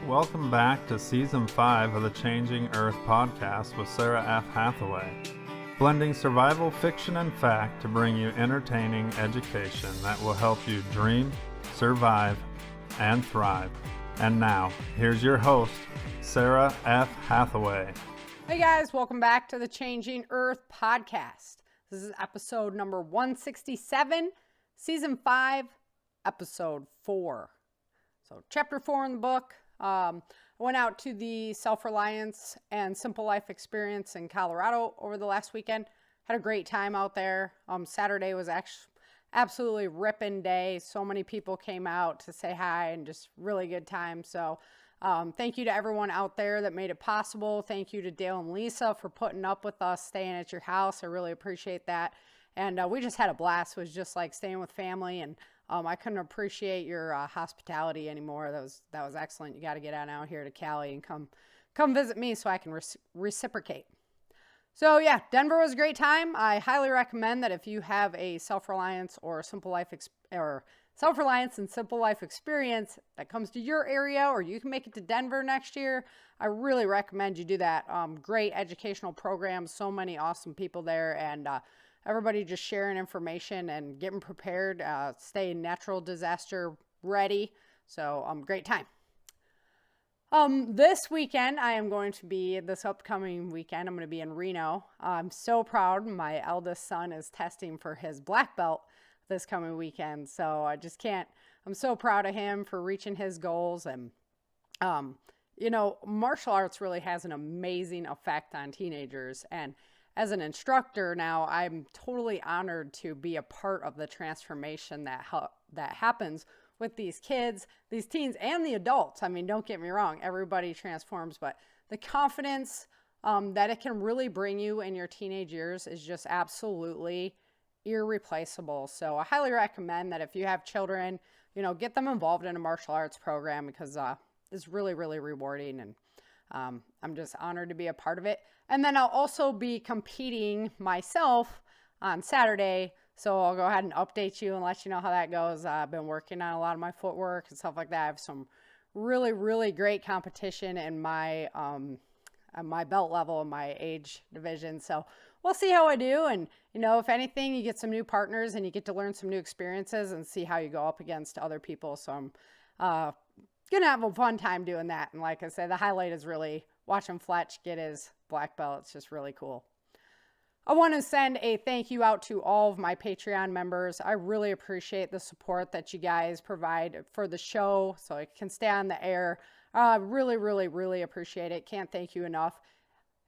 Welcome back to Season 5 of the Changing Earth podcast with Sarah F. Hathaway, blending survival fiction and fact to bring you entertaining education that will help you dream, survive, and thrive. And now, here's your host, Sarah F. Hathaway. Hey guys, welcome back to the Changing Earth podcast. This is episode number 167, Season 5, Episode 4. So Chapter 4 in the book. I went out to the Self-Reliance and Simple Life experience in Colorado over the last weekend. Had a great time out there. Saturday was actually absolutely ripping day. So many people came out to say hi and just really good time. So thank you to everyone out there that made it possible. Thank you to Dale and Lisa for putting up with us staying at your house. I really appreciate that. And we just had a blast. It was just like staying with family, and I couldn't appreciate your hospitality anymore. That was excellent. You got to get on out here to Cali and come visit me so I can reciprocate. So yeah, Denver was a great time. I highly recommend that if you have a Self-Reliance or Simple Life Self-Reliance and Simple Life experience that comes to your area, or you can make it to Denver next year, I really recommend you do that. Great educational programs, so many awesome people there, and everybody just sharing information and getting prepared, staying natural disaster ready. So great time. This weekend, this upcoming weekend, I'm going to be in Reno. I'm so proud. My eldest son is testing for his black belt this coming weekend. So I'm so proud of him for reaching his goals. And, martial arts really has an amazing effect on teenagers. And as an instructor now, I'm totally honored to be a part of the transformation that happens with these kids, these teens, and the adults. I mean, don't get me wrong, everybody transforms, but the confidence that it can really bring you in your teenage years is just absolutely irreplaceable. So I highly recommend that if you have children, get them involved in a martial arts program, because it's really, really rewarding, and I'm just honored to be a part of it. And then I'll also be competing myself on Saturday, so I'll go ahead and update you and let you know how that goes. I've been working on a lot of my footwork and stuff like that. I have some really, really great competition in my belt level in my age division. So we'll see how I do. And, if anything, you get some new partners and you get to learn some new experiences and see how you go up against other people. So I'm going to have a fun time doing that. And like I said, the highlight is really watching Fletch get his black belt. It's just really cool. I want to send a thank you out to all of my Patreon members. I really appreciate the support that you guys provide for the show so it can stay on the air. Really, really, really appreciate it. Can't thank you enough.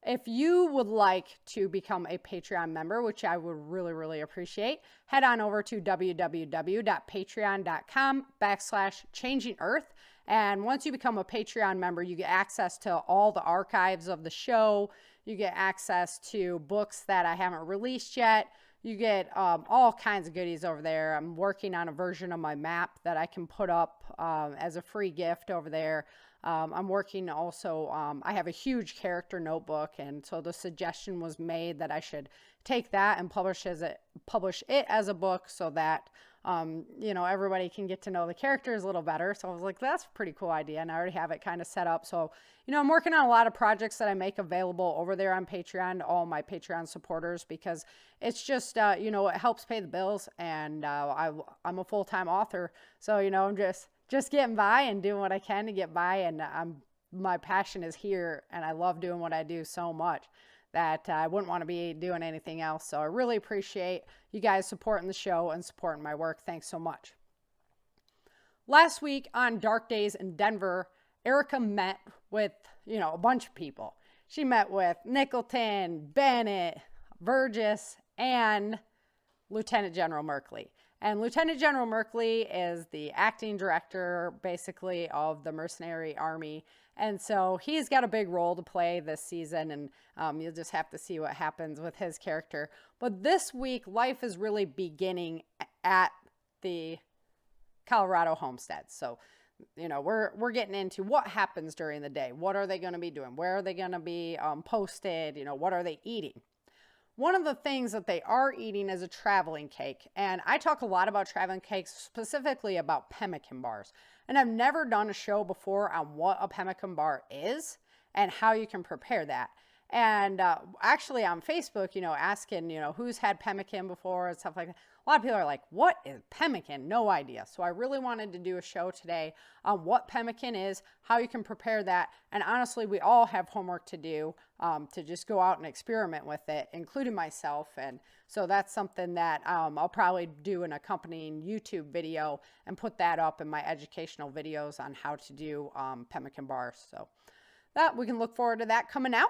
If you would like to become a Patreon member, which I would really, really appreciate, head on over to www.patreon.com/changingearth. And once you become a Patreon member, you get access to all the archives of the show. You get access to books that I haven't released yet. You get all kinds of goodies over there. I'm working on a version of my map that I can put up as a free gift over there. I'm working also, I have a huge character notebook, and so the suggestion was made that I should take that and publish it as a book so that everybody can get to know the characters a little better. So I was like, that's a pretty cool idea, and I already have it kind of set up. So, I'm working on a lot of projects that I make available over there on Patreon to all my Patreon supporters, because it's just, it helps pay the bills, and I'm a full-time author. So, I'm just getting by and doing what I can to get by, and my passion is here, and I love doing what I do so much that I wouldn't want to be doing anything else. So I really appreciate you guys supporting the show and supporting my work. Thanks so much. Last week on Dark Days in Denver, Erica met with, a bunch of people. She met with Nicholton, Bennett, Burgess, and Lieutenant General Merkley. And Lieutenant General Merkley is the acting director, basically, of the Mercenary Army. And so he's got a big role to play this season, and you'll just have to see what happens with his character. But this week, life is really beginning at the Colorado homestead. So, we're getting into what happens during the day. What are they going to be doing? Where are they going to be posted? What are they eating? One of the things that they are eating is a traveling cake. And I talk a lot about traveling cakes, specifically about pemmican bars. And I've never done a show before on what a pemmican bar is and how you can prepare that. And actually on Facebook, asking, who's had pemmican before and stuff like that. A lot of people are like, what is pemmican? No idea. So I really wanted to do a show today on what pemmican is, how you can prepare that. And honestly, we all have homework to do to just go out and experiment with it, including myself. And so that's something that I'll probably do an accompanying YouTube video and put that up in my educational videos on how to do pemmican bars. So that we can look forward to that coming out.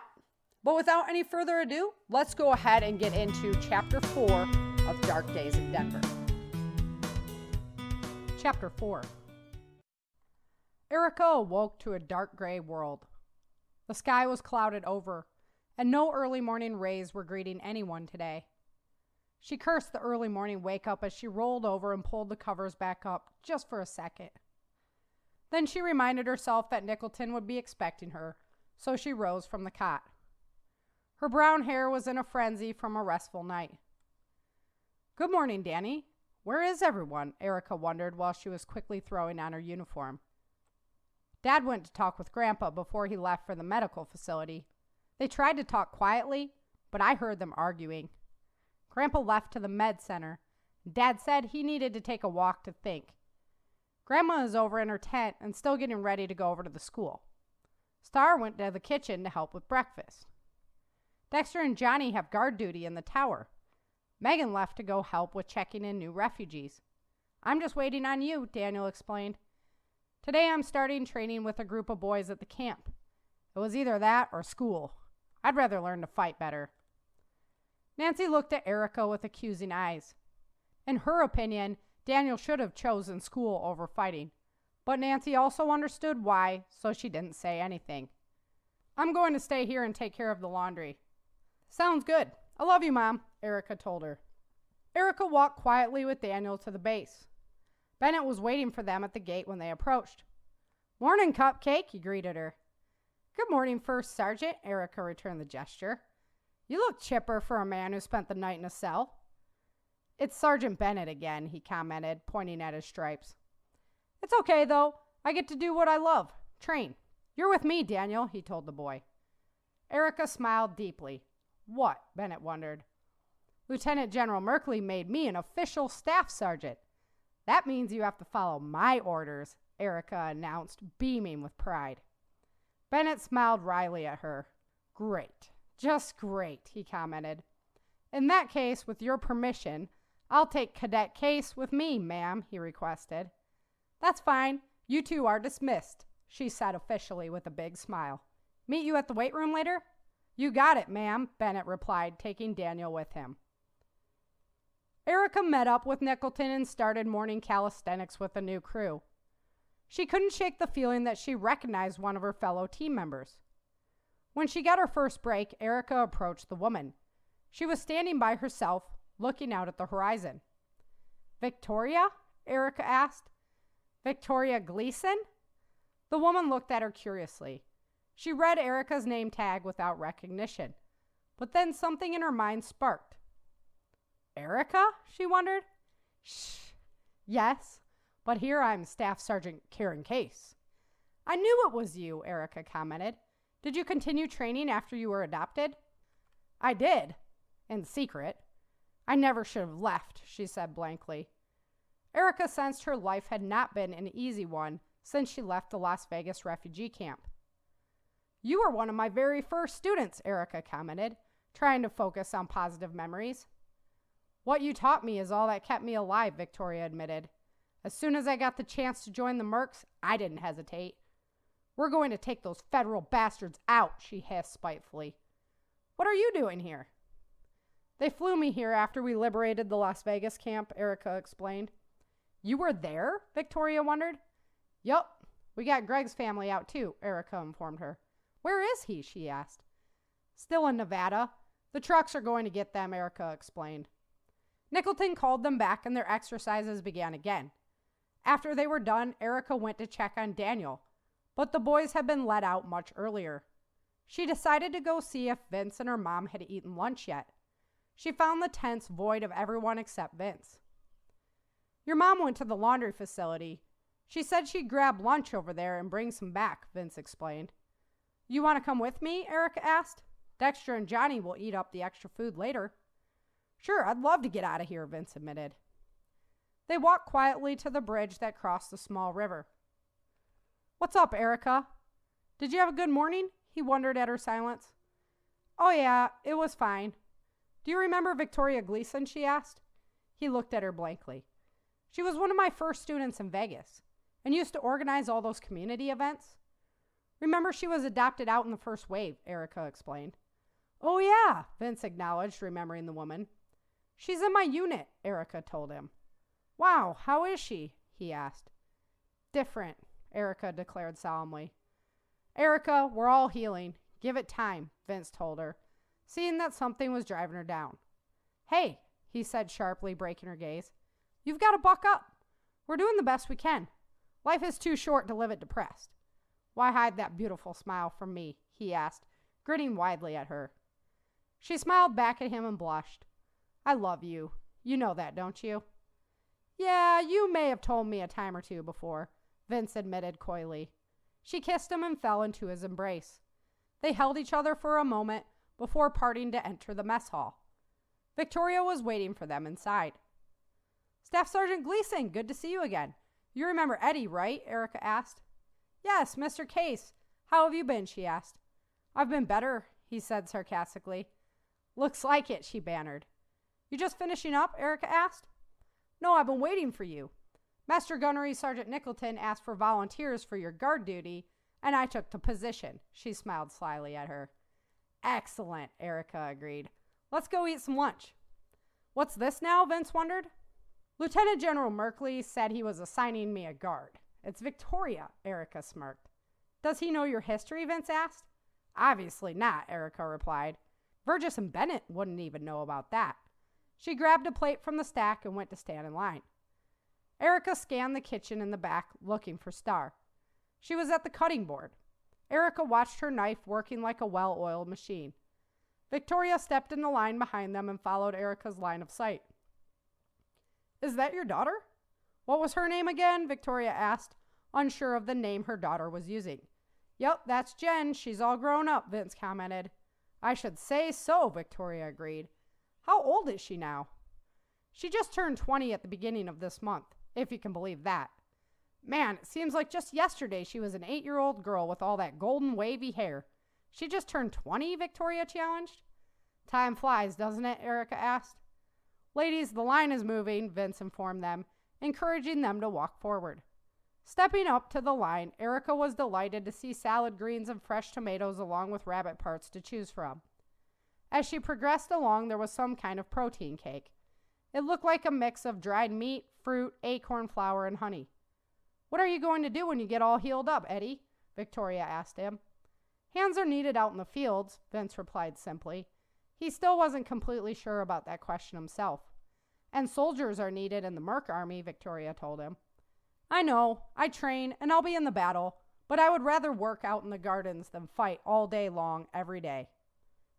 But without any further ado, let's go ahead and get into Chapter 4 of Dark Days in Denver. Chapter 4. Erica awoke to a dark gray world. The sky was clouded over, and no early morning rays were greeting anyone today. She cursed the early morning wake-up as she rolled over and pulled the covers back up just for a second. Then she reminded herself that Nicholton would be expecting her, so she rose from the cot. Her brown hair was in a frenzy from a restful night. "Good morning, Danny. Where is everyone?" Erica wondered while she was quickly throwing on her uniform. Dad went to talk with Grandpa before he left for the medical facility. They tried to talk quietly, but I heard them arguing. Grandpa left to the med center. Dad said he needed to take a walk to think. Grandma is over in her tent and still getting ready to go over to the school. Star went to the kitchen to help with breakfast. Dexter and Johnny have guard duty in the tower. Megan left to go help with checking in new refugees. "I'm just waiting on you," Daniel explained. "Today I'm starting training with a group of boys at the camp. It was either that or school. I'd rather learn to fight better." Nancy looked at Erica with accusing eyes. In her opinion, Daniel should have chosen school over fighting, but Nancy also understood why, so she didn't say anything. "I'm going to stay here and take care of the laundry." "Sounds good. I love you, Mom," Erica told her. Erica walked quietly with Daniel to the base. Bennett was waiting for them at the gate when they approached. "Morning, Cupcake," he greeted her. "Good morning, First Sergeant," Erica returned the gesture. "You look chipper for a man who spent the night in a cell." "It's Sergeant Bennett again," he commented, pointing at his stripes. "It's okay, though. I get to do what I love, train. You're with me, Daniel," he told the boy. Erica smiled deeply. "What?" Bennett wondered. "Lieutenant General Merkley made me an official staff sergeant. That means you have to follow my orders," Erica announced, beaming with pride. Bennett smiled wryly at her. "Great. Just great," he commented. "In that case, with your permission, I'll take Cadet Case with me, ma'am," he requested. "That's fine. You two are dismissed," she said officially with a big smile. "Meet you at the weight room later?" "You got it, ma'am," Bennett replied, taking Daniel with him. Erica met up with Nicholton and started morning calisthenics with the new crew. She couldn't shake the feeling that she recognized one of her fellow team members. When she got her first break, Erica approached the woman. She was standing by herself, looking out at the horizon. "Victoria?" Erica asked. "Victoria Gleason?" The woman looked at her curiously. She read Erica's name tag without recognition, but then something in her mind sparked. "Erica?" she wondered. "Shh. Yes, but here I'm Staff Sergeant Karen Case." "I knew it was you," Erica commented. "Did you continue training after you were adopted?" "I did, in secret. I never should have left," she said blankly. Erica sensed her life had not been an easy one since she left the Las Vegas refugee camp. "You were one of my very first students," Erica commented, trying to focus on positive memories. "What you taught me is all that kept me alive," Victoria admitted. "As soon as I got the chance to join the Mercs, I didn't hesitate. We're going to take those federal bastards out," she hissed spitefully. "What are you doing here?" "They flew me here after we liberated the Las Vegas camp," Erica explained. "You were there?" Victoria wondered. "Yup. We got Greg's family out too," Erica informed her. "Where is he?" she asked. "Still in Nevada. The trucks are going to get them," Erica explained. Nicholton called them back and their exercises began again. After they were done, Erica went to check on Daniel, but the boys had been let out much earlier. She decided to go see if Vince and her mom had eaten lunch yet. She found the tents void of everyone except Vince. Your mom went to the laundry facility. She said she'd grab lunch over there and bring some back, Vince explained. You want to come with me? Erica asked. Dexter and Johnny will eat up the extra food later. Sure, I'd love to get out of here, Vince admitted. They walked quietly to the bridge that crossed the small river. What's up, Erica? Did you have a good morning? He wondered at her silence. Oh yeah, it was fine. Do you remember Victoria Gleason? She asked. He looked at her blankly. She was one of my first students in Vegas and used to organize all those community events. Remember, she was adopted out in the first wave, Erica explained. Oh yeah, Vince acknowledged, remembering the woman. She's in my unit, Erica told him. Wow, how is she? He asked. Different, Erica declared solemnly. Erica, we're all healing. Give it time, Vince told her, seeing that something was driving her down. Hey, he said sharply, breaking her gaze. You've got to buck up. We're doing the best we can. Life is too short to live it depressed. Why hide that beautiful smile from me? He asked, grinning widely at her. She smiled back at him and blushed. I love you. You know that, don't you? Yeah, you may have told me a time or two before, Vince admitted coyly. She kissed him and fell into his embrace. They held each other for a moment before parting to enter the mess hall. Victoria was waiting for them inside. Staff Sergeant Gleason, good to see you again. You remember Eddie, right? Erica asked. Yes, Mr. Case. How have you been? She asked. I've been better, he said sarcastically. Looks like it, she bantered. You just finishing up? Erica asked. No, I've been waiting for you. Master Gunnery Sergeant Nicholton asked for volunteers for your guard duty, and I took the position. She smiled slyly at her. Excellent, Erica agreed. Let's go eat some lunch. What's this now? Vince wondered. Lieutenant General Merkley said he was assigning me a guard. It's Victoria, Erica smirked. Does he know your history? Vince asked. Obviously not, Erica replied. Burgess and Bennett wouldn't even know about that. She grabbed a plate from the stack and went to stand in line. Erica scanned the kitchen in the back, looking for Star. She was at the cutting board. Erica watched her knife working like a well-oiled machine. Victoria stepped in the line behind them and followed Erica's line of sight. Is that your daughter? What was her name again? Victoria asked, unsure of the name her daughter was using. Yep, that's Jen. She's all grown up, Vince commented. I should say so, Victoria agreed. How old is she now? She just turned 20 at the beginning of this month, if you can believe that. Man, it seems like just yesterday she was an 8-year-old girl with all that golden wavy hair. She just turned 20, Victoria challenged. Time flies, doesn't it? Erica asked. Ladies, the line is moving, Vince informed them, encouraging them to walk forward. Stepping up to the line, Erica was delighted to see salad greens and fresh tomatoes along with rabbit parts to choose from. As she progressed along, there was some kind of protein cake. It looked like a mix of dried meat, fruit, acorn flour, and honey. What are you going to do when you get all healed up, Eddie? Victoria asked him. Hands are needed out in the fields, Vince replied simply. He still wasn't completely sure about that question himself. And soldiers are needed in the Merc Army, Victoria told him. I know, I train, and I'll be in the battle, but I would rather work out in the gardens than fight all day long, every day.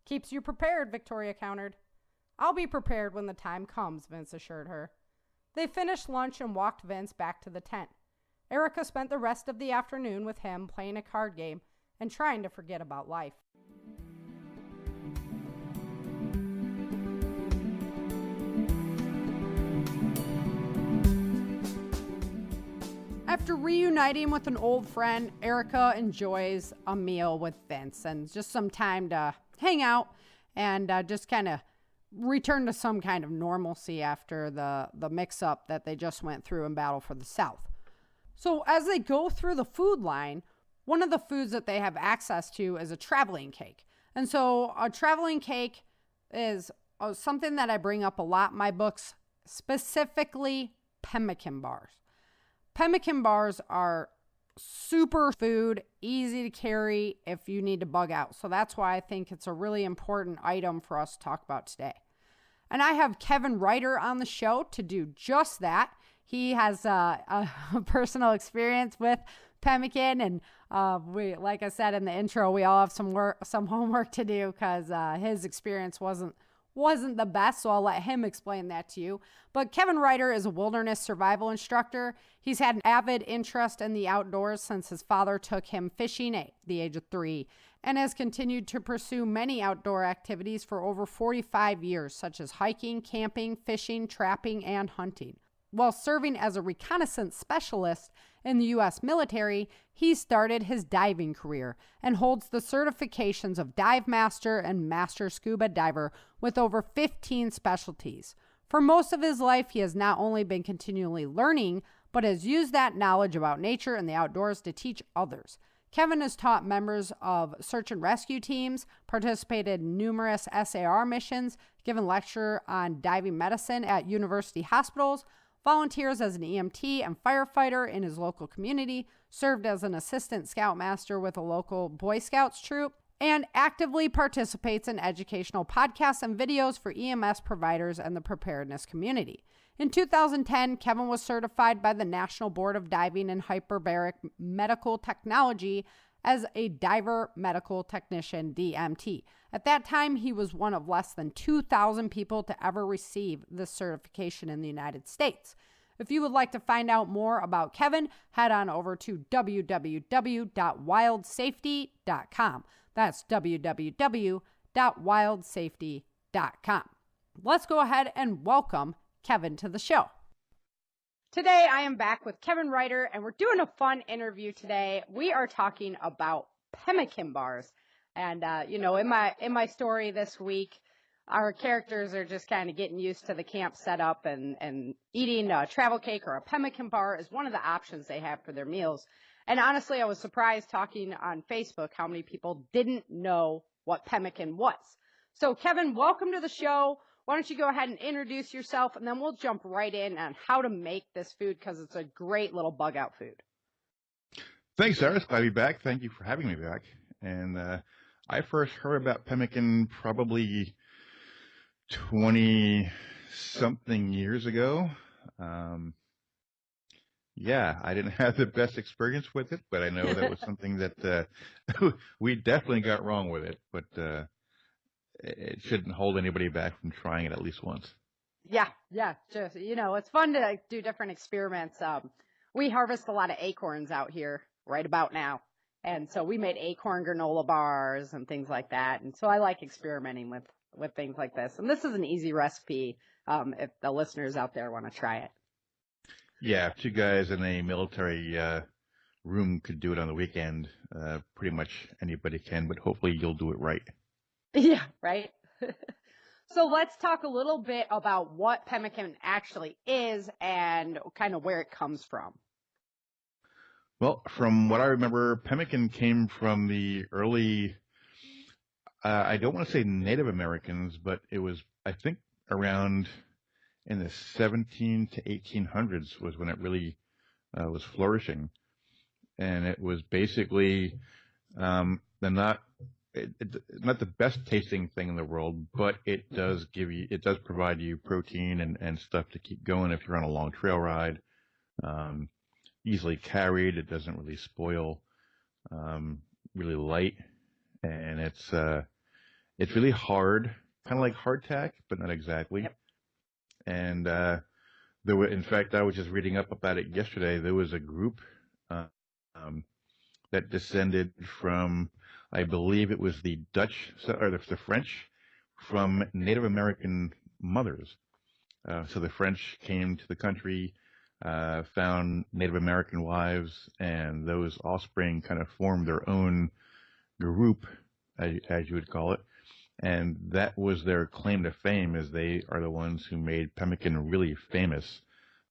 Keeps you prepared, Victoria countered. I'll be prepared when the time comes, Vince assured her. They finished lunch and walked Vince back to the tent. Erica spent the rest of the afternoon with him playing a card game and trying to forget about life. After reuniting with an old friend, Erica enjoys a meal with Vince and just some time to hang out and just kind of return to some kind of normalcy after the mix-up that they just went through in Battle for the South. So as they go through the food line, one of the foods that they have access to is a traveling cake. And so a traveling cake is something that I bring up a lot in my books, specifically pemmican bars. Pemmican bars are super food, easy to carry if you need to bug out. So that's why I think it's a really important item for us to talk about today. And I have Kevin Ryder on the show to do just that. He has a personal experience with pemmican, and we, like I said in the intro, we all have some homework to do because his experience wasn't wasn't the best, so I'll let him explain that to you. But Kevin Ryder is a wilderness survival instructor. He's had an avid interest in the outdoors since his father took him fishing at the age of 3 and has continued to pursue many outdoor activities for over 45 years, such as hiking, camping, fishing, trapping, and hunting. While serving as a reconnaissance specialist in the U.S. military, he started his diving career and holds the certifications of Dive Master and Master Scuba Diver with over 15 specialties. For most of his life, he has not only been continually learning, but has used that knowledge about nature and the outdoors to teach others. Kevin has taught members of search and rescue teams, participated in numerous SAR missions, given lecture on diving medicine at university hospitals, volunteers as an EMT and firefighter in his local community, served as an assistant scoutmaster with a local Boy Scouts troop, and actively participates in educational podcasts and videos for EMS providers and the preparedness community. In 2010, Kevin was certified by the National Board of Diving and Hyperbaric Medical Technology as a diver medical technician, DMT. At that time, he was one of less than 2,000 people to ever receive this certification in the United States. If you would like to find out more about Kevin, head on over to www.wildsafety.com. That's www.wildsafety.com. Let's go ahead and welcome Kevin to the show. Today, I am back with Kevin Ryder, and we're doing a fun interview today. We are talking about pemmican bars. And, in my story this week, our characters are just kind of getting used to the camp setup, and eating a travel cake or a pemmican bar is one of the options they have for their meals. And honestly, I was surprised talking on Facebook how many people didn't know what pemmican was. So, Kevin, welcome to the show. Why don't you go ahead and introduce yourself, and then we'll jump right in on how to make this food, because it's a great little bug-out food. Thanks, Sarah. Glad to be back. Thank you for having me back. And I first heard about pemmican probably 20-something years ago. I didn't have the best experience with it, but I know that was something that we definitely got wrong with it. But it shouldn't hold anybody back from trying it at least once. Yeah. Just, it's fun to do different experiments. We harvest a lot of acorns out here right about now. And so we made acorn granola bars and things like that. And so I like experimenting with things like this. And this is an easy recipe if the listeners out there want to try it. Yeah, if 2 guys in a military room could do it on the weekend, pretty much anybody can, but hopefully you'll do it right. Yeah, right. So let's talk a little bit about what pemmican actually is and kind of where it comes from. Well, from what I remember, pemmican came from the early, I don't want to say Native Americans, but it was, I think, around in the 17 to 1800s was when it really was flourishing. And it was basically not the best tasting thing in the world, but it does provide you protein and stuff to keep going if you're on a long trail ride. Easily carried, it doesn't really spoil, really light, and it's really hard, kind of like hardtack, but not exactly. Yep. And in fact, I was just reading up about it yesterday. There was a group that descended from, I believe it was the Dutch or the French, from Native American mothers. So the French came to the country, found Native American wives, and those offspring kind of formed their own group, as you would call it. And that was their claim to fame, as they are the ones who made pemmican really famous.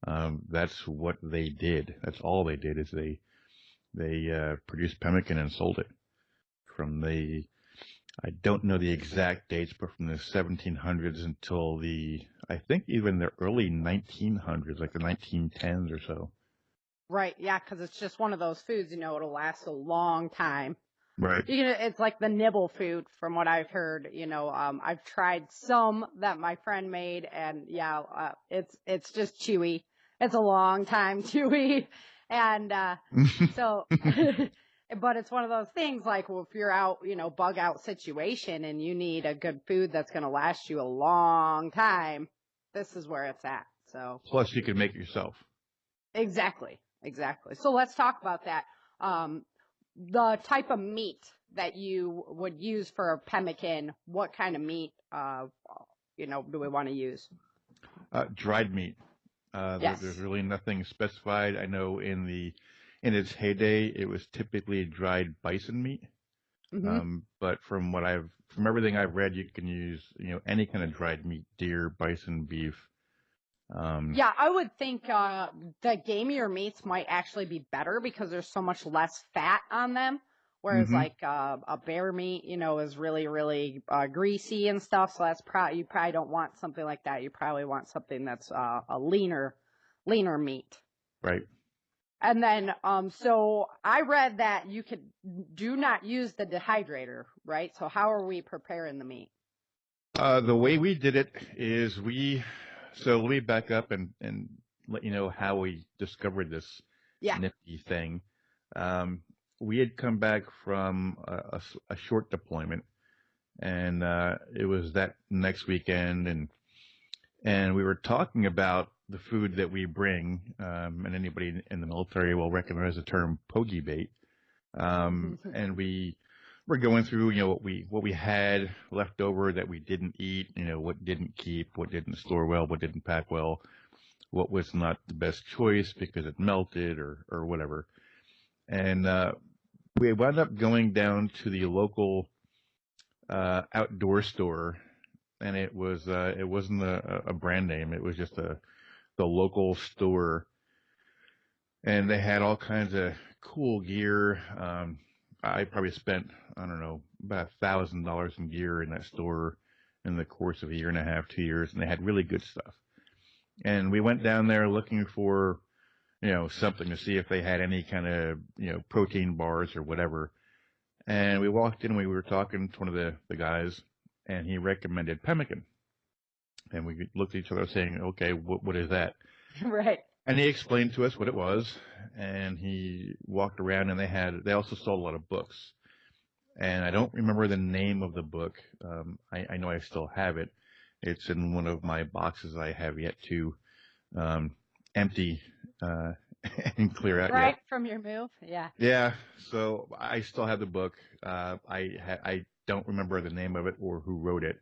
That's what they did. That's all they did, is they produced pemmican and sold it from I don't know the exact dates, but from the 1700s until I think even the early 1900s, like the 1910s or so. Right, yeah, because it's just one of those foods, it'll last a long time. Right. It's like the nibble food, from what I've heard. I've tried some that my friend made, and it's just chewy. It's a long time chewy, and so But it's one of those things like, well, if you're out, bug out situation and you need a good food that's going to last you a long time, this is where it's at. So Plus, you can make it yourself. exactly. So let's talk about that. The type of meat that you would use for a pemmican, what kind of meat, do we want to use? Dried meat. Yes. There's really nothing specified. I know in its heyday, it was typically dried bison meat. Mm-hmm. But from everything I've read, you can use, any kind of dried meat, deer, bison, beef. Yeah, I would think the gamier meats might actually be better because there's so much less fat on them. Whereas hmm like a bear meat, is really, really greasy and stuff. So that's you probably don't want something like that. You probably want something that's a leaner meat. Right. And then, so I read that you do not use the dehydrator, right? So how are we preparing the meat? The way we did it is so let me back up and let you know how we discovered this Yeah. nifty thing. We had come back from a short deployment, and it was that next weekend, and we were talking about the food that we bring, and anybody in the military will recognize the term pogey bait. And we were going through, what we had left over that we didn't eat, what didn't keep, what didn't store well, what didn't pack well, what was not the best choice because it melted or whatever. And we wound up going down to the local outdoor store, and it wasn't a brand name. It was just the local store, and they had all kinds of cool gear. I probably spent, I don't know, about $1,000 in gear in that store in the course of a year and a half, 2 years, and they had really good stuff. And we went down there looking for, something to see if they had any kind of, protein bars or whatever. And we walked in, we were talking to one of the guys, and he recommended Pemmican. And we looked at each other saying, okay, what is that? Right. And he explained to us what it was, and he walked around, and they also sold a lot of books. And I don't remember the name of the book. I know I still have it. It's in one of my boxes I have yet to empty and clear out Right yet. from your move. Yeah. Yeah, so I still have the book. I don't remember the name of it or who wrote it,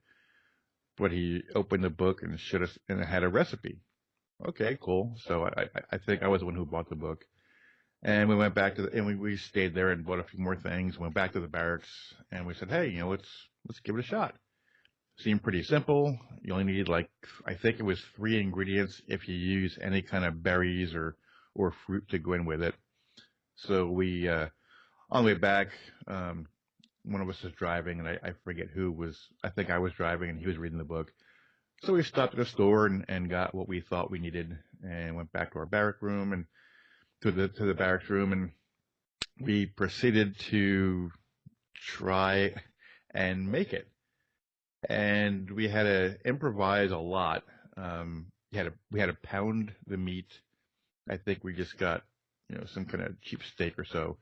but he opened the book and showed us, and it had a recipe. Okay, cool. So I think I was the one who bought the book. And we went back and we stayed there and bought a few more things, went back to the barracks, and we said, hey, let's give it a shot. Seemed pretty simple. You only need I think it was 3 ingredients if you use any kind of berries or fruit to go in with it. So we, on the way back, one of us was driving, and I forget who was, I think I was driving and he was reading the book. So we stopped at a store and got what we thought we needed and went back to our barrack room and to the barracks room, and we proceeded to try and make it. And we had to improvise a lot. We had to pound the meat. I think we just got, some kind of cheap steak or so,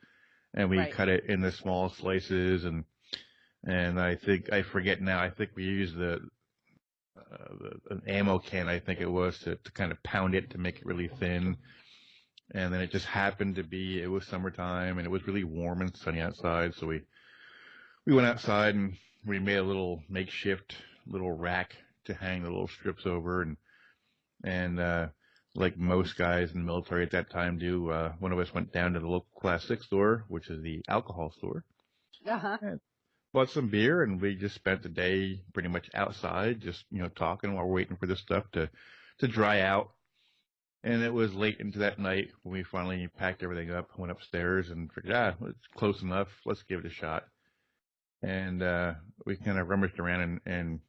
and we Right. cut it into small slices, and I forget now. I think we used an ammo can, I think it was, to kind of pound it to make it really thin. And then it just happened to be, it was summertime and it was really warm and sunny outside. So we went outside and we made a little makeshift little rack to hang the little strips over. And like most guys in the military at that time do, one of us went down to the local Class 6 store, which is the alcohol store. Uh-huh. And bought some beer, and we just spent the day pretty much outside, just, talking while we're waiting for this stuff to dry out. And it was late into that night when we finally packed everything up, went upstairs, and figured, it's close enough. Let's give it a shot. And we kind of rummaged around and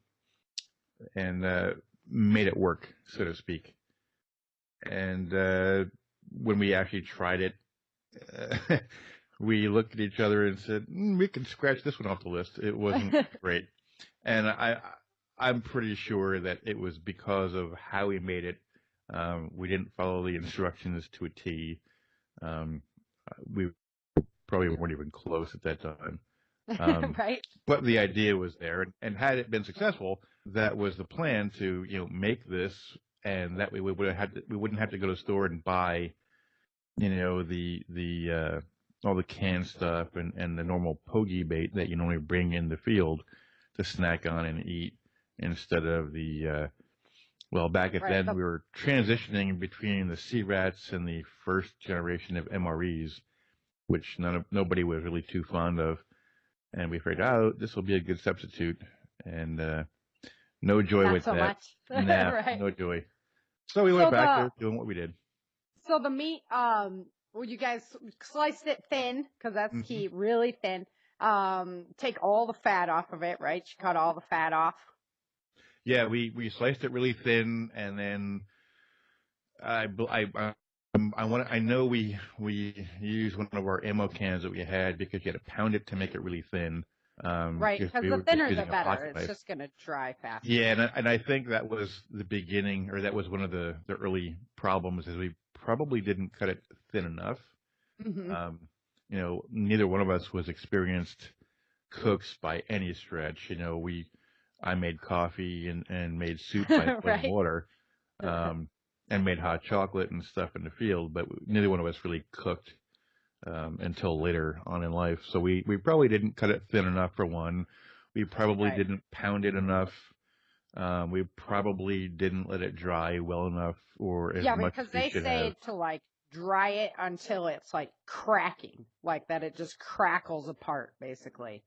made it work, so to speak. And when we actually tried it, we looked at each other and said, we can scratch this one off the list. It wasn't great. And I'm pretty sure that it was because of how we made it. We didn't follow the instructions to a T. We probably weren't even close at that time. Right. But the idea was there, and had it been successful, that was the plan to make this, and that way we wouldn't have to go to the store and buy the all the canned stuff and the normal pogie bait that you normally bring in the field to snack on and eat instead of the well, back then we were transitioning between the sea rats and the first generation of MREs, which nobody was really too fond of. And we figured, this will be a good substitute. And no joy with that. Not so much. Nah, Right. no joy. So we went back to doing what we did. So the meat, well, you guys sliced it thin, because that's key, really thin. Take all the fat off of it, right? You cut all the fat off. Yeah, we sliced it really thin, and then I know we used one of our ammo cans that we had because you had to pound it to make it really thin. Right, because the thinner the better. It's just going to dry faster. Yeah, and I think that was the beginning, or that was one of the early problems, is we probably didn't cut it thin enough. Neither one of us was experienced cooks by any stretch. I made coffee and made soup by boiling water, and made hot chocolate and stuff in the field, but neither one of us really cooked until later on in life. So we probably didn't cut it thin enough, for one. We probably didn't pound it enough. We probably didn't let it dry well enough, or as much as we should have. Yeah, because they say to dry it until it's cracking, like that it just crackles apart, basically.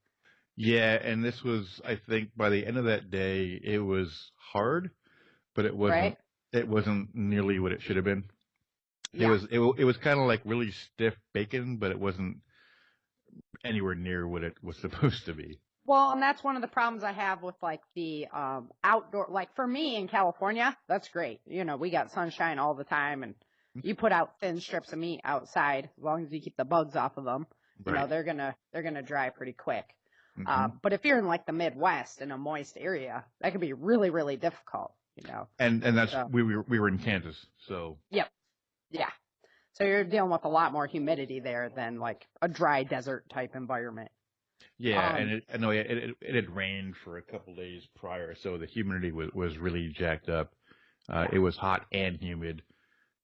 Yeah, and this was, I think, by the end of that day, it was hard, but it wasn't. Right. It wasn't nearly what it should have been. Yeah. It was kind of like really stiff bacon, but it wasn't anywhere near what it was supposed to be. Well, and that's one of the problems I have with the outdoor, for me in California, that's great. We got sunshine all the time, and you put out thin strips of meat outside, as long as you keep the bugs off of them, they're gonna dry pretty quick. But if you're in the Midwest in a moist area, that could be really, really difficult, And that's, we were in Kansas, so. Yep. Yeah. So you're dealing with a lot more humidity there than a dry desert type environment. Yeah, and it had rained for a couple days prior, so the humidity was really jacked up. It was hot and humid,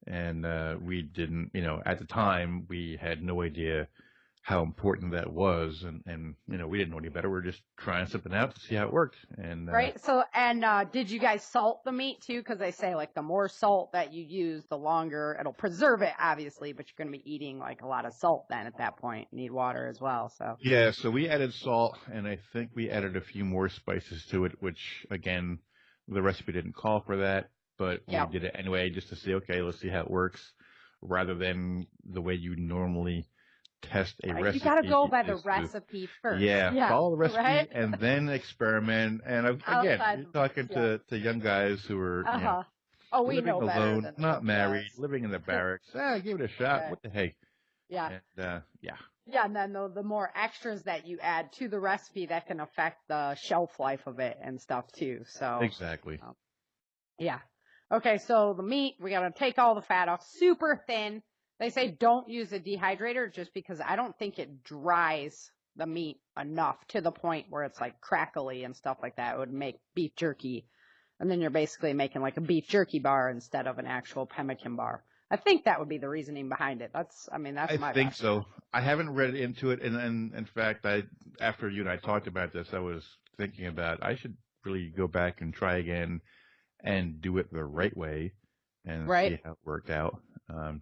and we didn't, at the time, we had no idea how important that was, and we didn't know any better. We were just trying something out to see how it worked. And right. So, and did you guys salt the meat too? Because they say the more salt that you use, the longer it'll preserve it, obviously. But you're going to be eating a lot of salt then at that point. You need water as well. So yeah, so we added salt, and I think we added a few more spices to it, which again, the recipe didn't call for that, but we did it anyway just to see. Okay, let's see how it works, rather than the way you normally test a recipe. You got to go by the recipe first. Yeah, follow the recipe, right? and then experiment. And again, you're talking to young guys who are we living know alone, better than not married, living in the barracks. Give it a shot. What the heck? Yeah. And, Yeah, and then the more extras that you add to the recipe, that can affect the shelf life of it and stuff too. So exactly. Yeah. Okay, so the meat, we got to take all the fat off, super thin. They say don't use a dehydrator just because I don't think it dries the meat enough to the point where it's crackly and stuff like that. It would make beef jerky. And then you're basically making a beef jerky bar instead of an actual pemmican bar. I think that would be the reasoning behind it. That's my I think so. I haven't read into it. And in fact, after you and I talked about this, I was thinking about I should really go back and try again and do it the right way and see how it worked out.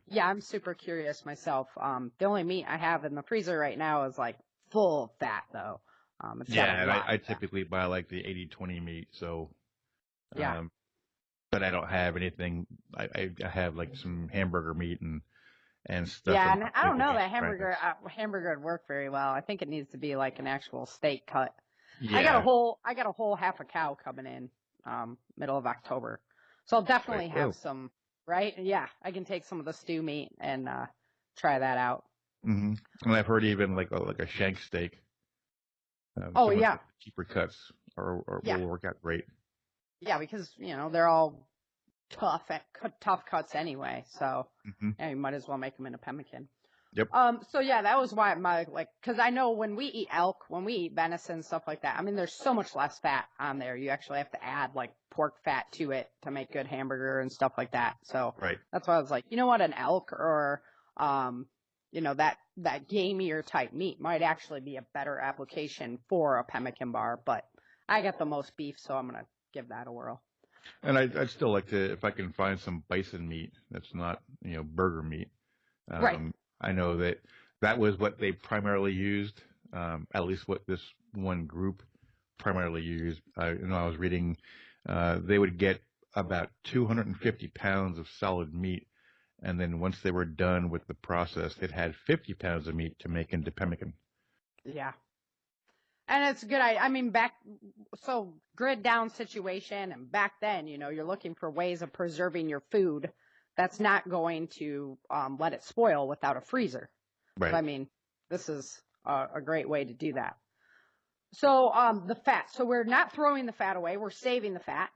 Yeah, I'm super curious myself. The only meat I have in the freezer right now is full of fat though. And I typically buy the 80-20 meat. So, but I don't have anything. I have some hamburger meat and stuff. Yeah, and I don't know that hamburger would work very well. I think it needs to be an actual steak cut. Yeah. I got a whole half a cow coming in middle of October, so I'll definitely have some. Right? Yeah, I can take some of the stew meat and try that out. And I've heard even a shank steak. Cheaper cuts will work out great. Yeah, because they're all tough cuts anyway, so you might as well make them in a pemmican. Yep. So yeah, that was why cause I know when we eat elk, when we eat venison, stuff like that, I mean, there's so much less fat on there. You actually have to add like pork fat to it to make good hamburger and stuff like that. So Right. that's why I was like, you know what, an elk or, that gamier type meat might actually be a better application for a pemmican bar, but I got the most beef, so I'm going to give that a whirl. And I'd still like to, if I can find some bison meat that's not, burger meat. Right. I know that was what they primarily used, at least what this one group primarily used. I was reading, they would get about 250 pounds of solid meat. And then once they were done with the process, it had 50 pounds of meat to make into pemmican. Yeah. And it's good. I mean, so grid down situation, and back then, you're looking for ways of preserving your food that's not going to let it spoil without a freezer. Right. So, I mean, this is a great way to do that. So the fat. So we're not throwing the fat away. We're saving the fat.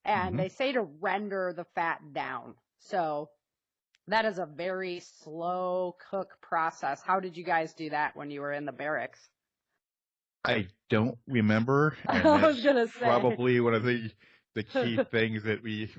And they say to render the fat down. So that is a very slow cook process. How did you guys do that when you were in the barracks? I don't remember. And I was gonna say probably one of the key things that we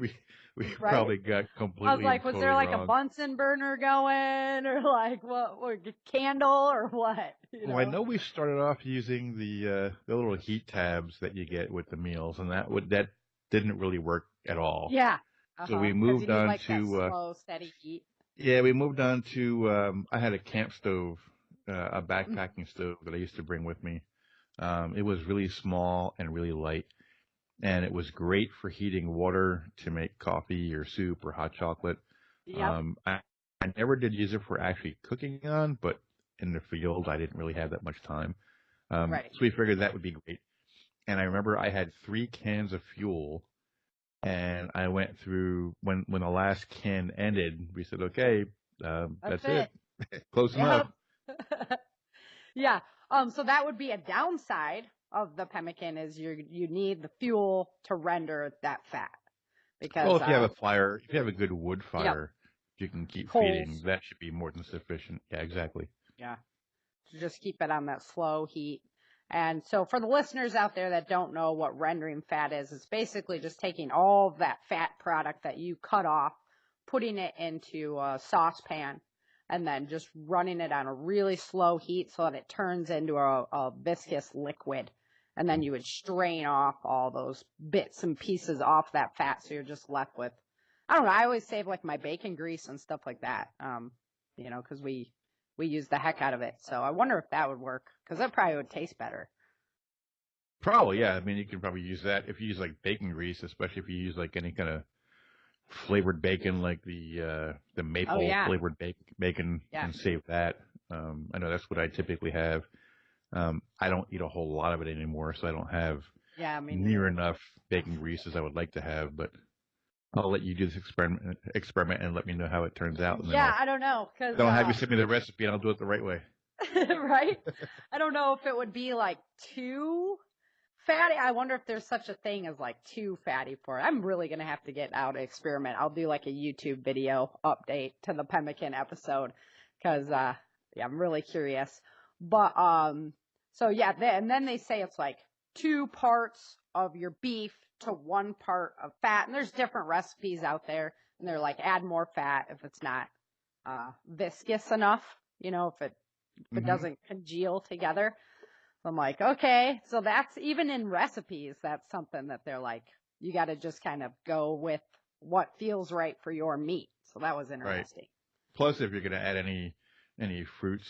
right? Probably got completely. I was like, was totally there like wrong. a Bunsen burner going, or like what, or a candle, or what? Well, I know we started off using the little heat tabs that you get with the meals, and that didn't really work at all. Yeah. So we moved on like to that slow, steady heat. Yeah, we moved on to. I had a camp stove, a backpacking stove that I used to bring with me. It was really small and really light, and it was great for heating water to make coffee or soup or hot chocolate. Yep. I never did use it for actually cooking on, but in the field, I didn't really have that much time. Right. So we figured that would be great. And I remember I had 3 cans of fuel, and I went through when the last can ended. We said, "Okay, that's it. Close enough." Yeah. So that would be a downside of the pemmican is you need the fuel to render that fat. Because Well, if you have a fire, if you have a good wood fire, you can keep coals. feeding. That should be more than sufficient. Yeah, exactly. Yeah. To just keep it on that slow heat. And so for the listeners out there that don't know what rendering fat is, it's basically just taking all of that fat product that you cut off, putting it into a saucepan, and then just running it on a really slow heat so that it turns into a viscous liquid. And then you would strain off all those bits and pieces off that fat, so you're just left with, I don't know, I always save like my bacon grease and stuff like that, because we use the heck out of it. So I wonder if that would work, because that probably would taste better. Probably, yeah. I mean, you can probably use that if you use like bacon grease, especially if you use like any kind of flavored bacon, like the maple flavored bacon, and save that. I know that's what I typically have. I don't eat a whole lot of it anymore, so I don't have near enough bacon grease as I would like to have, but I'll let you do this experiment and let me know how it turns out. And I don't know. Then I'll have you send me the recipe and I'll do it the right way. Right? I don't know if it would be like too fatty. I wonder if there's such a thing as like too fatty for it. I'm really going to have to get out and experiment. I'll do like a YouTube video update to the pemmican episode because, I'm really curious. But, and then they say it's like 2 parts of your beef to 1 part of fat. And there's different recipes out there. And they're like, add more fat if it's not viscous enough, if it doesn't congeal together. So I'm like, okay. So that's even in recipes, that's something that they're like, you got to just kind of go with what feels right for your meat. So that was interesting. Right. Plus, if you're going to add any fruits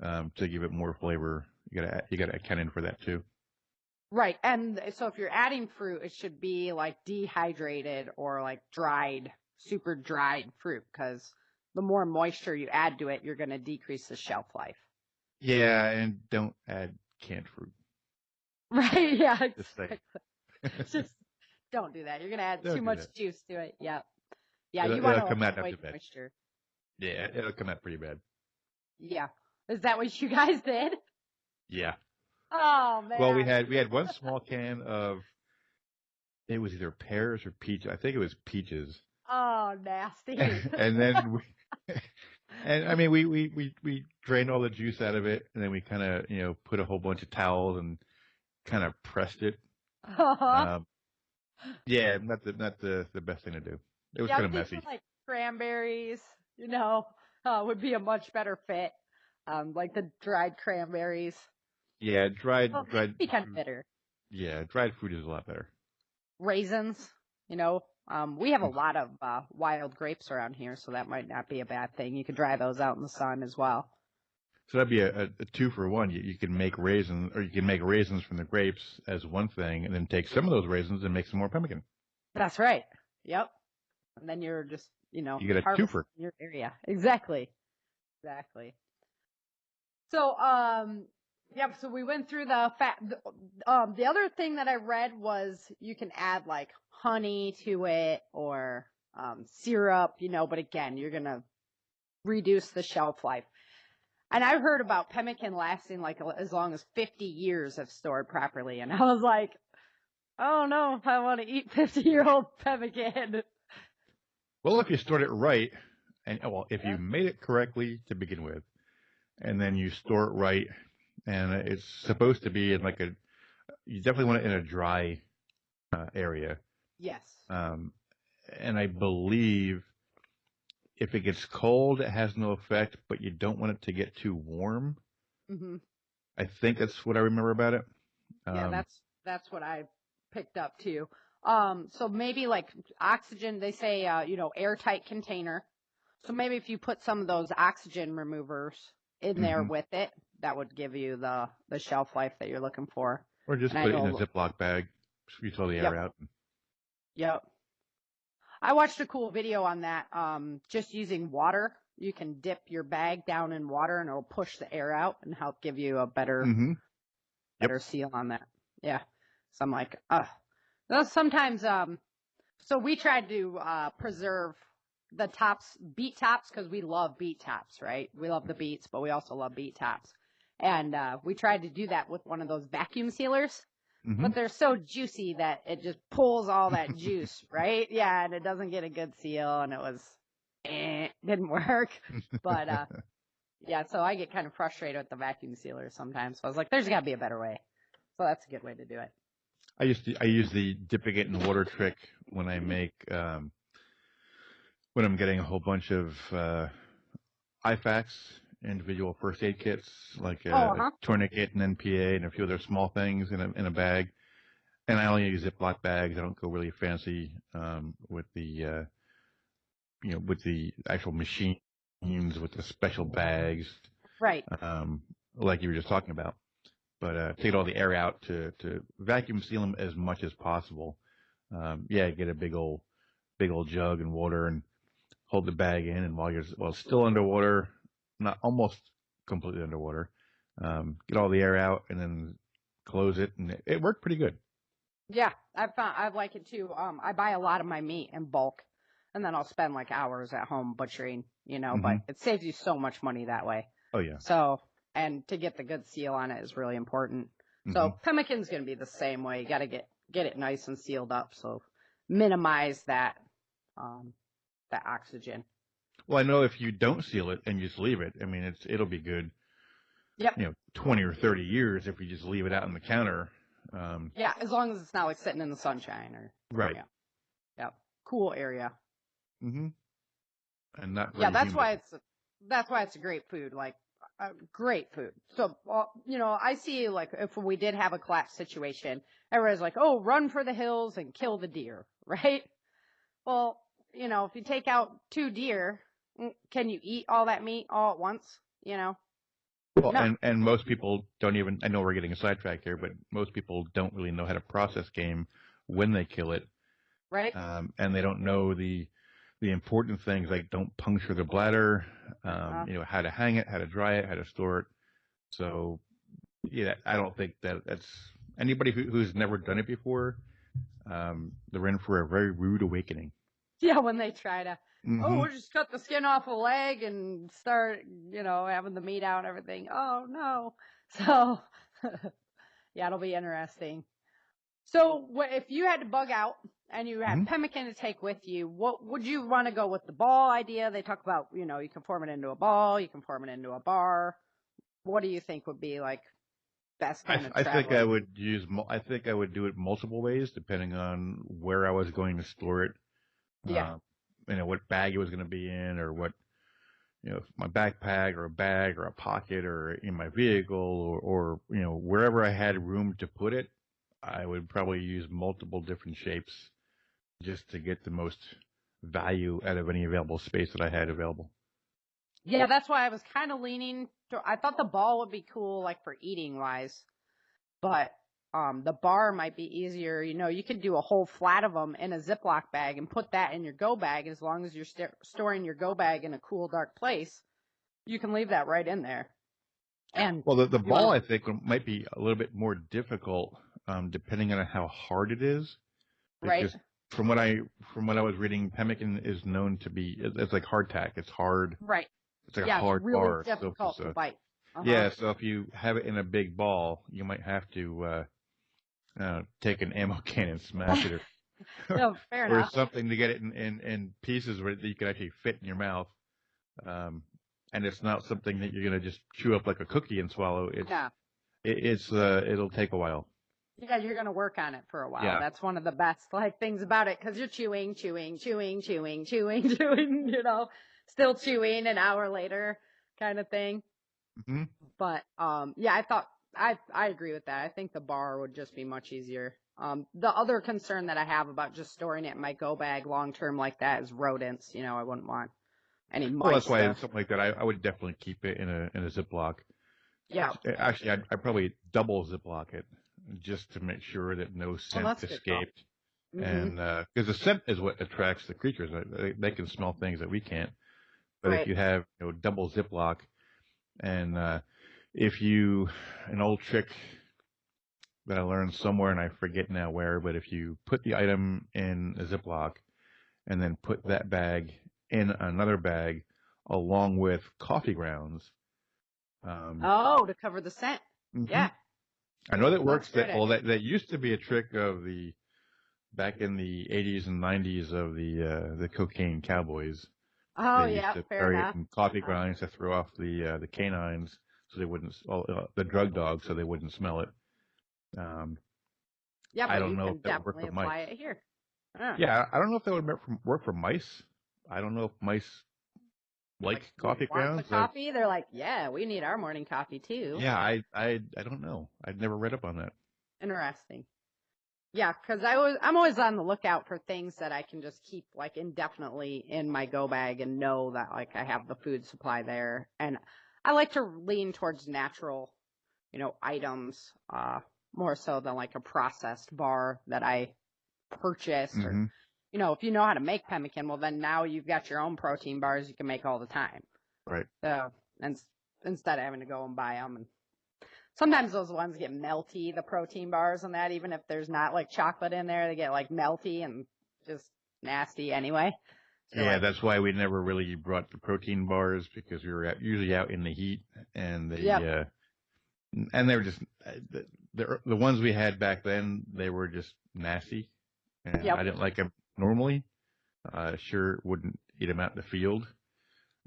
to give it more flavor, you got to account in for that too. Right. And so if you're adding fruit, it should be like dehydrated or like dried, super dried fruit, because the more moisture you add to it, you're going to decrease the shelf life. Yeah, and don't add canned fruit. Right. Yeah. Exactly. Just don't do that. You're going to add too much juice to it. Yeah. Yeah. You want to avoid moisture. Yeah. It'll come out pretty bad. Yeah. Is that what you guys did? Yeah. Oh, man. Well, we had one small can of, it was either pears or peaches. I think it was peaches. Oh, nasty. And then And I mean, we drained all the juice out of it, and then we kind of, put a whole bunch of towels and kind of pressed it. Uh-huh. Um, yeah, not the best thing to do. It was Yeah, kind I'm of thinking messy. like cranberries, would be a much better fit. Like the dried cranberries. Yeah, Well, they'd dried be kind of fruit. bitter. Yeah, dried fruit is a lot better. Raisins, we have a lot of wild grapes around here, so that might not be a bad thing. You could dry those out in the sun as well. So that'd be a 2-for-1. You can make raisins, or you can make raisins from the grapes as one thing, and then take some of those raisins and make some more pemmican. That's right. Yep. And then you're just, You get a harvesting twofer. your area. Exactly. Exactly. So, yep. So we went through the fat. The other thing that I read was you can add like honey to it or syrup, but again, you're gonna reduce the shelf life. And I heard about pemmican lasting like as long as 50 years if stored properly, and I was like, oh no, if I want to eat 50-year-old pemmican. Well, if you stored it right, and if you Yeah. made it correctly to begin with, and then you store it right, and it's supposed to be in you definitely want it in a dry area. Yes. And I believe if it gets cold, it has no effect, but you don't want it to get too warm. Hmm. I think that's what I remember about it. Yeah, that's what I picked up too. So maybe like oxygen, they say, airtight container. So maybe if you put some of those oxygen removers in there hmm with it, that would give you the shelf life that you're looking for. Or just And I put it in a know, Ziploc bag, squeeze all the air yep, out. yep. I watched a cool video on that. Just using water, you can dip your bag down in water and it'll push the air out and help give you a better hmm Yep. seal on that. Yeah. So I'm like, sometimes, so we tried to preserve the beet tops, because we love beet tops, right? We love the beets, but we also love beet tops. And we tried to do that with one of those vacuum sealers, hmm but they're so juicy that it just pulls all that juice, right? Yeah, and it doesn't get a good seal, and didn't work. But yeah, so I get kind of frustrated with the vacuum sealers sometimes. So I was like, there's got to be a better way. So that's a good way to do it. I use the dipping it in water trick when I make when I'm getting a whole bunch of IFAKs, individual first aid kits, like Oh, a uh-huh. tourniquet and NPA and a few other small things in a bag. And I only use Ziploc bags. I don't go really fancy with the with the actual machines, with the special bags, Right. like you were just talking about. But take all the air out to vacuum seal them as much as possible. Get a big old jug and water and hold the bag in, and while it's still underwater, not almost completely underwater, get all the air out and then close it, and it worked pretty good. Yeah, I like it too. I buy a lot of my meat in bulk, and then I'll spend like hours at home butchering, hmm but it saves you so much money that way. Oh yeah. So, and to get the good seal on it is really important. hmm So pemmican's going to be the same way. You got to get it nice and sealed up. So minimize that oxygen. Well, I know if you don't seal it and you just leave it, I mean, it'll be good, Yep. 20 or 30 years if you just leave it out on the counter. Yeah, as long as it's not like sitting in the sunshine or. Right. Yeah. Yep. Cool area. hmm And not Yeah, very that's humid. why it's a great food. Like, great food. So, I see like if we did have a collapse situation, everybody's like, "Oh, run for the hills and kill the deer," right? Well, if you take out 2 deer, can you eat all that meat all at once? Well, No, and most people don't even, I know we're getting sidetracked here, but most people don't really know how to process game when they kill it. right? And they don't know the important things like don't puncture the bladder, how to hang it, how to dry it, how to store it. So, yeah, I don't think that's anybody who's never done it before. They're in for a very rude awakening. Yeah, when they try to, hmm we'll just cut the skin off a leg and start, having the meat out and everything. Oh no. So, yeah, it'll be interesting. So if you had to bug out and you had pemmican to take with you, what would you want to go with the ball idea? They talk about, you can form it into a ball, you can form it into a bar. What do you think would be like best kind of I think I traveling? would I think I would do it multiple ways depending on where I was going to store it. Yeah. What bag it was going to be in, or what, my backpack or a bag or a pocket or in my vehicle, or wherever I had room to put it, I would probably use multiple different shapes just to get the most value out of any available space that I had available. Yeah, that's why I was kind of leaning I thought the ball would be cool, like for eating wise, but the bar might be easier. You could do a whole flat of them in a Ziploc bag and put that in your go bag. As long as you're storing your go bag in a cool, dark place, you can leave that right in there. And Well, the ball, I think, might be a little bit more difficult, depending on how hard it is. Because right, from what I was reading, pemmican is known to be, it's like hardtack. It's hard. right. It's like a Yeah, it's hard really bar. difficult to bite. Yeah, so if you have it in a big ball, you might have to take an ammo can and smash it, No, fair or enough. something to get it in pieces where you can actually fit in your mouth. And it's not something that you're gonna just chew up like a cookie and swallow. It'll take a while. Yeah, you're going to work on it for a while. Yeah. That's one of the best things about it, because you're chewing, still chewing an hour later kind of thing. Mm-hmm. But yeah, I thought I agree with that. I think the bar would just be much easier. The other concern that I have about just storing it in my go bag long term like that is rodents. I wouldn't want any mice. Well, that's why something like that, I would definitely keep it in a Ziploc. Yeah. Actually, I'd probably double Ziploc it just to make sure that no scent escaped. And because the scent is what attracts the creatures. They can smell things that we can't. But if you have double Ziploc, and an old trick that I learned somewhere, and I forget now where, but if you put the item in a Ziploc and then put that bag in another bag along with coffee grounds. To cover the scent. Mm-hmm. Yeah. I know that works. That used to be a trick of back in the 80s and 90s of the cocaine cowboys. Oh, they used to fair bury enough. it in coffee grinds to throw off the canines so they wouldn't, the drug dogs, so they wouldn't smell it. Yeah, but I don't you know can if that would work definitely for apply mice. it here. Yeah, I don't know if that would work for mice. I don't know if mice like coffee grounds. The coffee? They're like, yeah, we need our morning coffee too. Yeah, I don't know. I'd never read up on that. Interesting. Yeah, because I'm always on the lookout for things that I can just keep like indefinitely in my go bag and know that like I have the food supply there. And I like to lean towards natural, items, more so than like a processed bar that I purchase or, if you know how to make pemmican, well then now you've got your own protein bars you can make all the time. Right. So, and instead of having to go and buy them, and sometimes those ones get melty, the protein bars and that, even if there's not like chocolate in there, they get like melty and just nasty anyway. So yeah, that's why we never really brought the protein bars, because we were usually out in the heat, and and they were just the ones we had back then. They were just nasty, and I didn't like them normally. Sure wouldn't eat them out in the field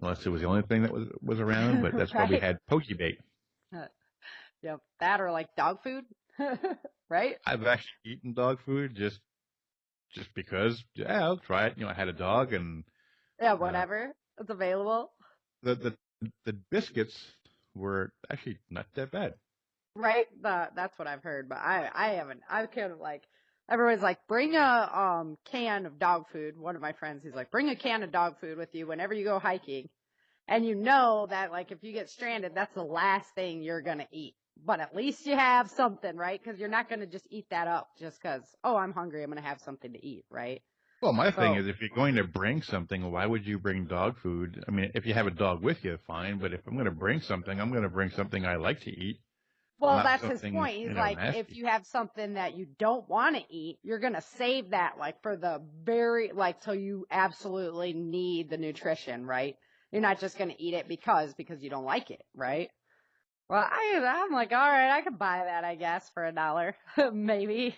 unless it was the only thing that was around. But that's why we had poke bait. Yep, that or like dog food, right? I've actually eaten dog food just because. Yeah, I'll try it. I had a dog, and whatever, it's available. The biscuits were actually not that bad. Right, that's what I've heard, but I haven't. I kind of like, everyone's like, bring a can of dog food. One of my friends, he's like, bring a can of dog food with you whenever you go hiking, and that like if you get stranded, that's the last thing you're gonna eat. But at least you have something, right? Because you're not going to just eat that up just because, I'm hungry, I'm going to have something to eat, right? Well, my thing is, if you're going to bring something, why would you bring dog food? I mean, if you have a dog with you, fine. But if I'm going to bring something, I'm going to bring something I like to eat. Well, that's his point. He's like, nasty. If you have something that you don't want to eat, you're going to save that like for the till you absolutely need the nutrition, right? You're not just going to eat it because you don't like it, right? Well, I'm like, all right, I could buy that, I guess, for $1, maybe.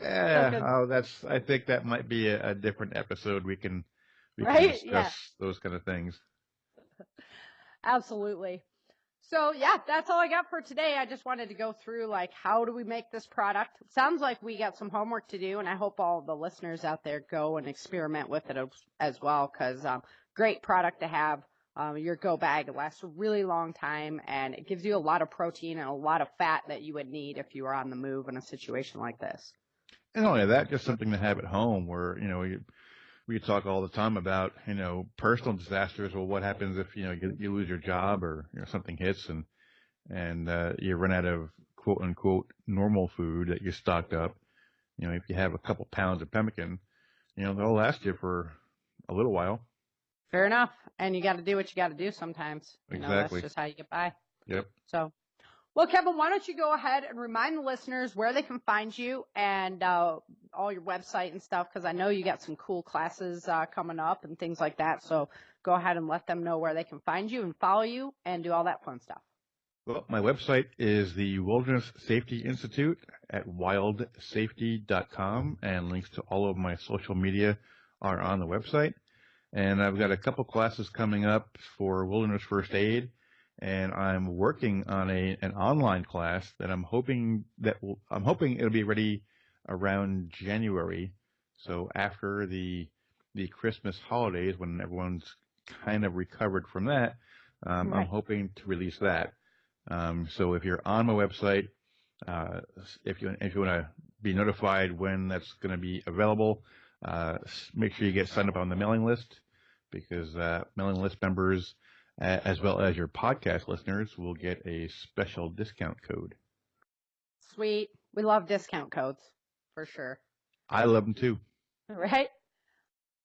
Yeah, Okay. I think that might be a different episode. We can Right? Yeah, discuss those kind of things. absolutely. So yeah, that's all I got for today. I just wanted to go through like how do we make this product. It sounds like we got some homework to do, and I hope all the listeners out there go and experiment with it as well, because great product to have. Your go bag lasts a really long time, and it gives you a lot of protein and a lot of fat that you would need if you were on the move in a situation like this. And not only that, just something to have at home where, we talk all the time about, personal disasters. Well, what happens if, you lose your job or something hits and you run out of quote unquote normal food that you stocked up. If you have a couple pounds of pemmican, they'll last you for a little while. Fair enough. And you got to do what you got to do sometimes. Exactly. That's just how you get by. Yep. So, well, Kevin, why don't you go ahead and remind the listeners where they can find you and all your website and stuff, because I know you got some cool classes coming up and things like that. So go ahead and let them know where they can find you and follow you and do all that fun stuff. Well, my website is the Wilderness Safety Institute at wildsafety.com, and links to all of my social media are on the website. And I've got a couple classes coming up for wilderness first aid, and I'm working on an online class that I'm hoping it'll be ready around January. So after the Christmas holidays, when everyone's kind of recovered from that, Right. I'm hoping to release that. So if you're on my website, if you want to be notified when that's going to be available, make sure you get signed up on the mailing list, because mailing list members, as well as your podcast listeners, will get a special discount code. Sweet. We love discount codes for sure. I love them too. Right?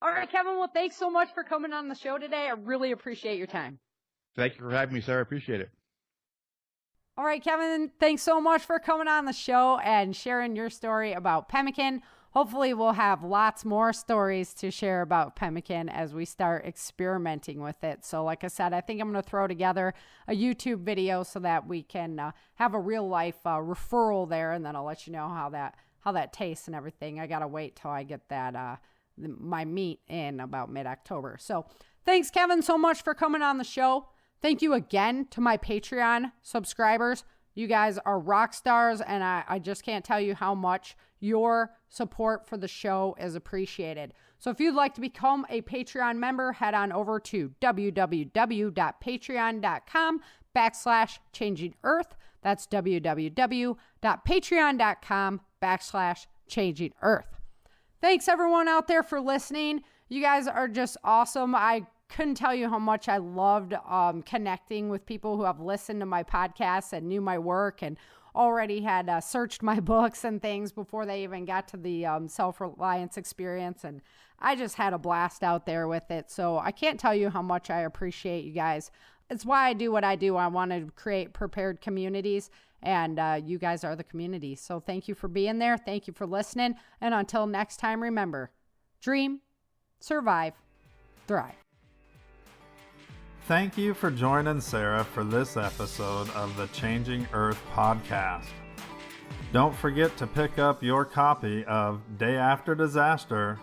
All right, Kevin. Well, thanks so much for coming on the show today. I really appreciate your time. Thank you for having me, Sarah. I appreciate it. All right, Kevin, thanks so much for coming on the show and sharing your story about pemmican. Hopefully we'll have lots more stories to share about pemmican as we start experimenting with it. So like I said, I think I'm going to throw together a YouTube video so that we can have a real life referral there, and then I'll let you know how that tastes and everything. I got to wait till I get that my meat in about mid-October. So thanks, Kevin, so much for coming on the show. Thank you again to my Patreon subscribers. You guys are rock stars, and I just can't tell you how much your support for the show is appreciated. So if you'd like to become a Patreon member, head on over to www.patreon.com/Changing Earth. That's www.patreon.com/Changing Earth. Thanks everyone out there for listening. You guys are just awesome. I couldn't tell you how much I loved connecting with people who have listened to my podcasts and knew my work and already had searched my books and things before they even got to the self-reliance experience. And I just had a blast out there with it. So I can't tell you how much I appreciate you guys. It's why I do what I do. I want to create prepared communities, and you guys are the community. So thank you for being there. Thank you for listening. And until next time, remember, dream, survive, thrive. Thank you for joining Sarah for this episode of the Changing Earth podcast. Don't forget to pick up your copy of Day After Disaster,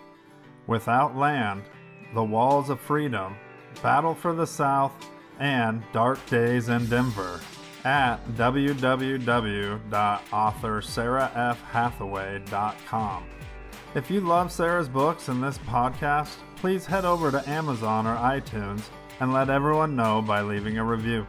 Without Land, The Walls of Freedom, Battle for the South, and Dark Days in Denver at www.author-sarahfhathaway.com. If you love Sarah's books and this podcast, please head over to Amazon or iTunes and let everyone know by leaving a review.